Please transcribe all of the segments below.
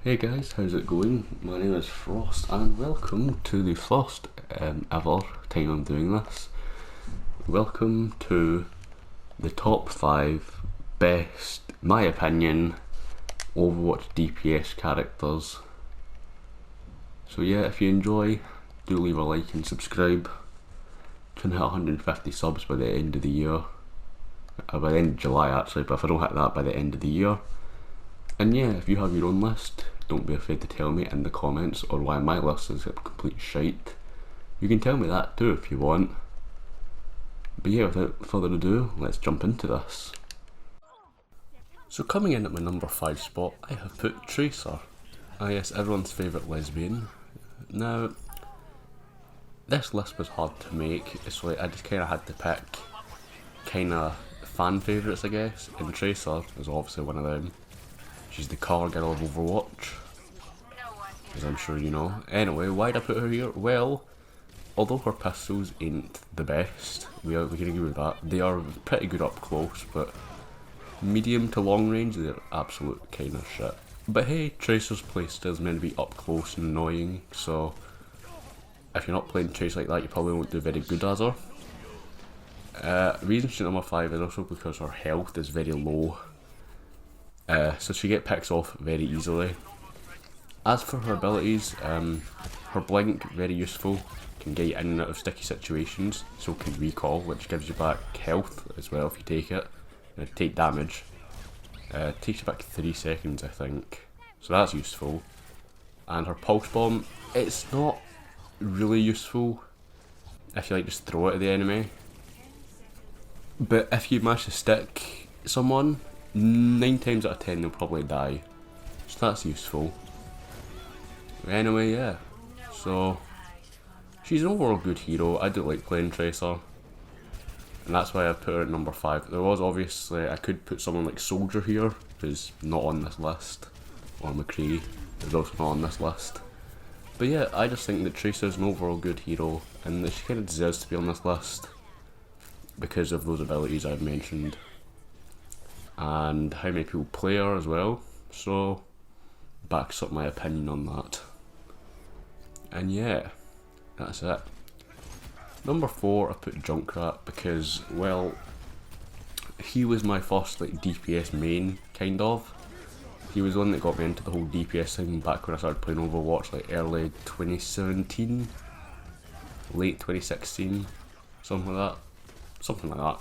Hey guys, how's it going? My name is Frost and welcome to the first ever time I'm doing this. Welcome to the top 5 best, my opinion, Overwatch DPS characters. So yeah, if you enjoy, do leave a like and subscribe. Trying to hit 150 subs by the end of the year. By the end of July actually, but if I don't hit that by the end of the year. And yeah, if you have your own list, don't be afraid to tell me in the comments or why my list is complete shite. You can tell me that too if you want. But yeah, without further ado, let's jump into this. So coming in at my number 5 spot, I have put Tracer. Ah yes, everyone's favourite lesbian. Now, this list was hard to make, so I just kind of had to pick kind of fan favourites I guess, and Tracer is obviously one of them. She's the car girl of Overwatch, as I'm sure you know. Anyway, why'd I put her here? Well, although her pistols ain't the best, we can agree with that. They are pretty good up close, but medium to long range, they're absolute kind of shit. But hey, Tracer's playstyle is meant to be up close and annoying, so if you're not playing Tracer like that, you probably won't do very good as her. Reason she's number 5 is also because her health is very low. So she gets picked off very easily. As for her abilities, her blink, very useful, can get you in and out of sticky situations, so can recall, which gives you back health as well if you take it, and take damage. It takes you back 3 seconds I think, so that's useful. And her pulse bomb, it's not really useful if you like just throw it at the enemy, but if you manage to stick someone, 9 times out of 10 they'll probably die, so that's useful. Anyway, yeah, so she's an overall good hero. I do like playing Tracer, and that's why I put her at number 5. There was obviously, I could put someone like Soldier here, who's not on this list, or McCree, who's also not on this list. But yeah, I just think that Tracer's an overall good hero, and that she kind of deserves to be on this list because of those abilities I've mentioned, and how many people play her as well, so backs up my opinion on that. And yeah, that's it. Number 4, I put Junkrat because, well, he was my first like DPS main, kind of. He was the one that got me into the whole DPS thing back when I started playing Overwatch, like early 2017, late 2016, something like that.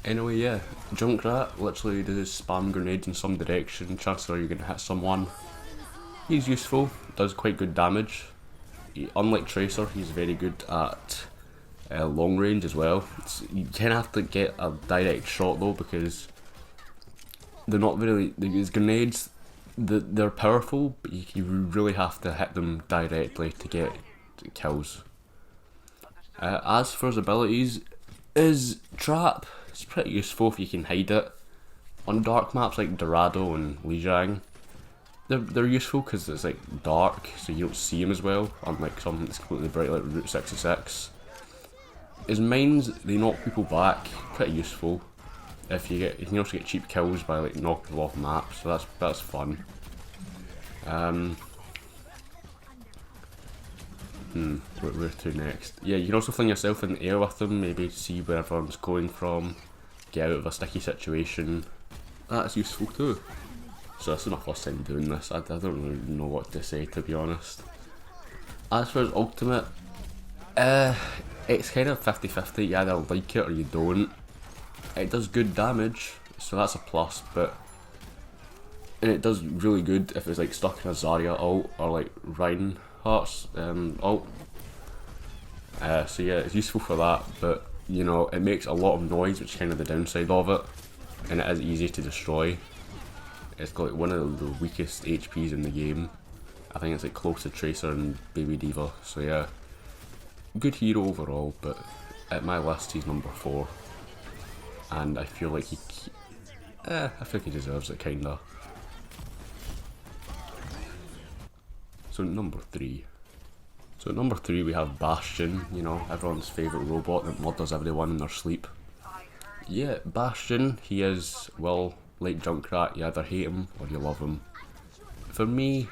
Anyway, yeah, Junkrat literally does spam grenades in some direction, chances are you're going to hit someone. He's useful, does quite good damage. Unlike Tracer, he's very good at long range as well. You kind of have to get a direct shot though, because they're not really, these grenades, they're powerful, but you really have to hit them directly to get kills. As for his abilities, is Trap. It's pretty useful if you can hide it. On dark maps like Dorado and Lijiang, they're useful because it's like dark, so you don't see him as well, unlike something that's completely bright like Route 66. His mines, they knock people back, pretty useful. If you can also get cheap kills by like knocking people off maps, so that's fun. Where to next? Yeah, you can also fling yourself in the air with them, maybe see where everyone's going from, get out of a sticky situation. That's useful too. So this is my first time doing this, I don't really know what to say, to be honest. As for his ultimate, it's kind of 50-50, you either like it or you don't. It does good damage, so that's a plus, and it does really good if it's like stuck in a Zarya ult or like Reinhardt's ult. So yeah, it's useful for that, but you know, it makes a lot of noise, which is kind of the downside of it, and it is easy to destroy. It's got like one of the weakest HPs in the game. I think it's like close to Tracer and Baby Diva, so yeah. Good hero overall, but at my list he's number 4. And I feel like I think he deserves it, kinda. So number 3. So at number 3 we have Bastion, you know, everyone's favourite robot that murders everyone in their sleep. Yeah, Bastion, he is, well, like Junkrat, you either hate him or you love him. For me,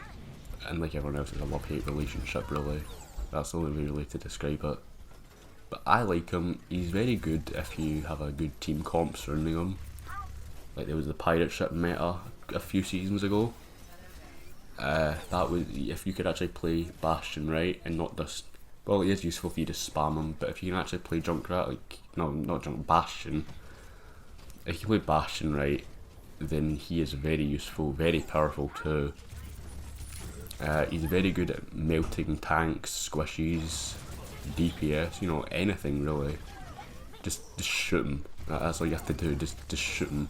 and like everyone else, it's a love-hate relationship really. That's the only way really to describe it. But I like him. He's very good if you have a good team comp surrounding him. Like there was the pirate ship meta a few seasons ago. That was if you could actually play Bastion right and not just, well, it is useful for you to spam him, but if you can actually play Junkrat, like, no, not Bastion. If you play Bastion right, then he is very useful, very powerful too. He's very good at melting tanks, squishies, DPS, you know, anything really. Just shoot him. That's all you have to do, just shoot him.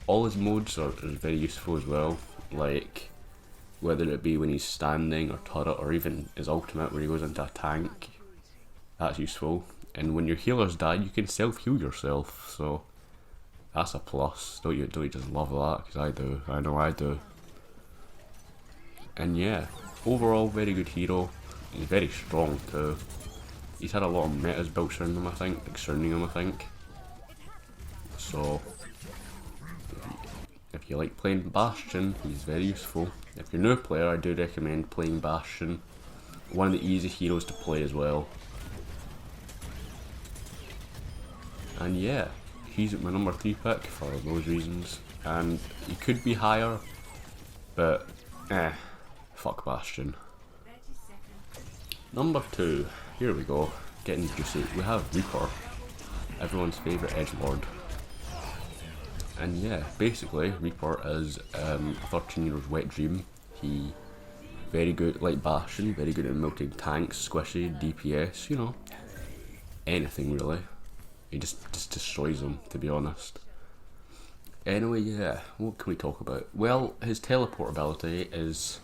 All his modes are very useful as well, like whether it be when he's standing or turret or even his ultimate where he goes into a tank. That's useful. And when your healers die, you can self-heal yourself, so that's a plus. Don't you just love that? Because I do. I know I do. And yeah, overall very good hero. He's very strong too. He's had a lot of metas built around him, I think, like surrounding him, I think. So if you like playing Bastion, he's very useful. If you're a new player, I do recommend playing Bastion. One of the easiest heroes to play as well. And yeah, he's my number 3 pick for those reasons. And he could be higher, but fuck Bastion. Number 2, here we go, getting juicy. We have Reaper, everyone's favourite edgelord. And yeah, basically Reaper is a 13-year-old's wet dream. He very good, like Bastion, very good at melting tanks, squishy, DPS, you know, anything really. He just destroys them, to be honest. Anyway, yeah, what can we talk about? Well, his teleport ability is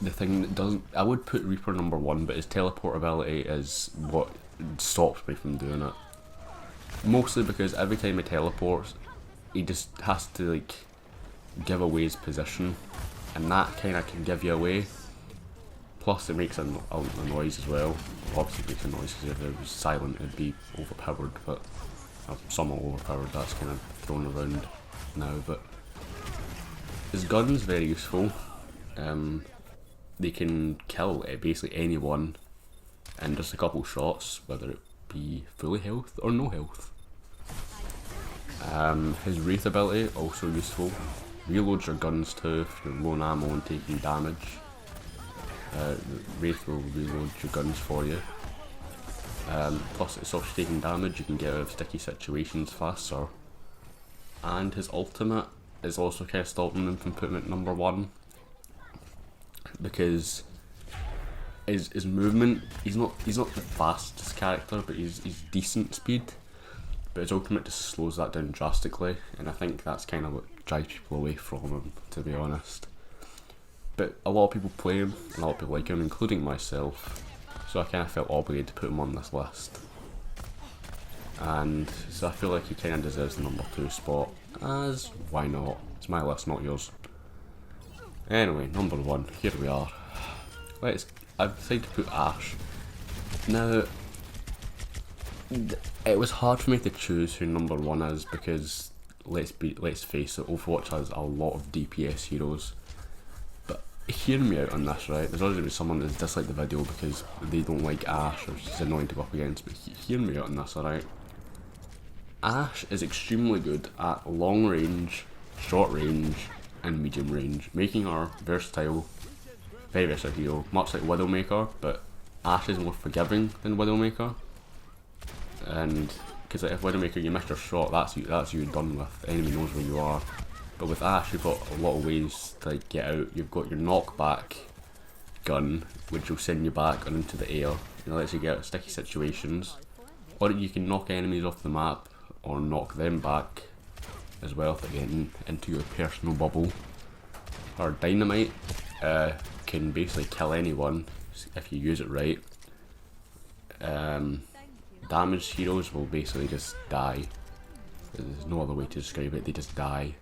the thing that doesn't. I would put Reaper number 1, but his teleport ability is what stops me from doing it. Mostly because every time he teleports, he just has to like give away his position, and that kind of can give you away. Plus, it makes a noise as well. Obviously, it makes a noise because if it was silent, it'd be overpowered. But somewhat overpowered. That's kind of thrown around now. But his gun's very useful. They can kill basically anyone in just a couple shots, whether it be fully health or no health. His Wraith ability, also useful. Reloads your guns too if you're low on ammo and taking damage. Wraith will reload your guns for you. Plus it stops you taking damage, you can get out of sticky situations faster. And his ultimate is also kind of stopping him from putting it number 1. Because his movement, he's not the fastest character, but he's decent speed. But his ultimate just slows that down drastically, and I think that's kind of what drives people away from him, to be honest. But a lot of people play him, and a lot of people like him, including myself, so I kind of felt obligated to put him on this list. And so I feel like he kind of deserves the number 2 spot, as why not? It's my list, not yours. Anyway, number 1, here we are. I've decided to put Ashe. Now, it was hard for me to choose who number 1 is because let's face it, Overwatch has a lot of DPS heroes. But hear me out on this, right? There's always going to be someone that's disliked the video because they don't like Ashe or she's annoying to go up against. But hear me out on this, alright? Ashe is extremely good at long range, short range, and medium range, making her versatile, very versatile hero, much like Widowmaker, but Ashe is more forgiving than Widowmaker. And because if Widowmaker you miss your shot, that's you done with. The enemy knows where you are. But with Ashe, you've got a lot of ways to like, get out. You've got your knockback gun, which will send you back and into the air. It lets you get out of sticky situations, or you can knock enemies off the map or knock them back as well for getting into your personal bubble. Or dynamite can basically kill anyone if you use it right. Damaged heroes will basically just die. There's no other way to describe it, they just die.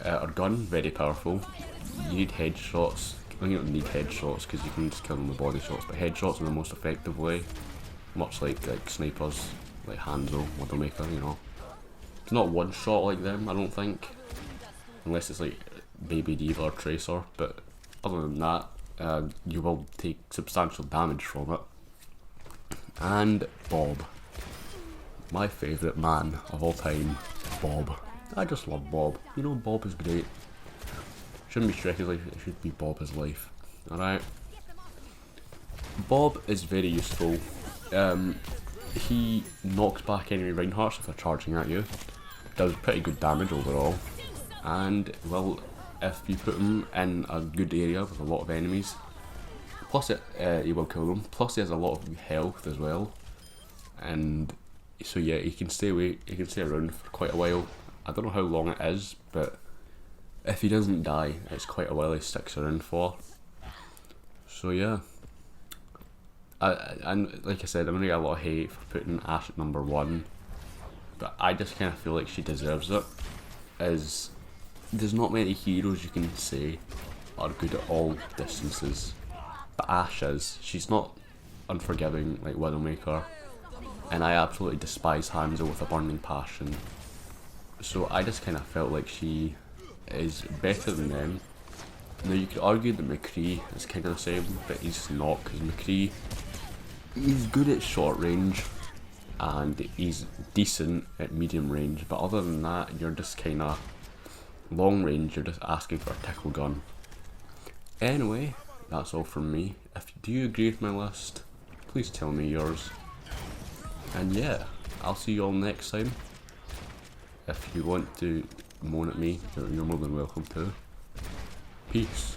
Our gun, very powerful. You need headshots. Well, you don't need headshots because you can just kill them with body shots, but headshots are the most effective way. Much like snipers, like Hanzo, Widowmaker, you know. It's not one shot like them, I don't think. Unless it's like Baby Diva or Tracer, but other than that, you will take substantial damage from it. And Bob. My favourite man of all time, Bob. I just love Bob. You know, Bob is great. Shouldn't be Shrek's life, it should be Bob's life. Alright. Bob is very useful. He knocks back enemy Reinhardts if they're charging at you. Does pretty good damage overall. And, well, if you put him in a good area with a lot of enemies, plus he will kill them. Plus he has a lot of health as well. And so yeah, he can stay around for quite a while. I don't know how long it is, but if he doesn't die, it's quite a while he sticks around for. So yeah. And like I said, I'm gonna get a lot of hate for putting Ashe at number 1, but I just kind of feel like she deserves it. There's not many heroes you can say are good at all distances, but Ashe is. She's not unforgiving like Widowmaker, and I absolutely despise Hanzo with a burning passion. So I just kind of felt like she is better than them. Now you could argue that McCree is kind of the same, but he's not, because McCree, he's good at short range and he's decent at medium range, but other than that, you're just kind of long range, you're just asking for a tickle gun. Anyway, that's all from me. Do you agree with my list? Please tell me yours. And yeah, I'll see you all next time. If you want to moan at me, you're more than welcome to. Peace.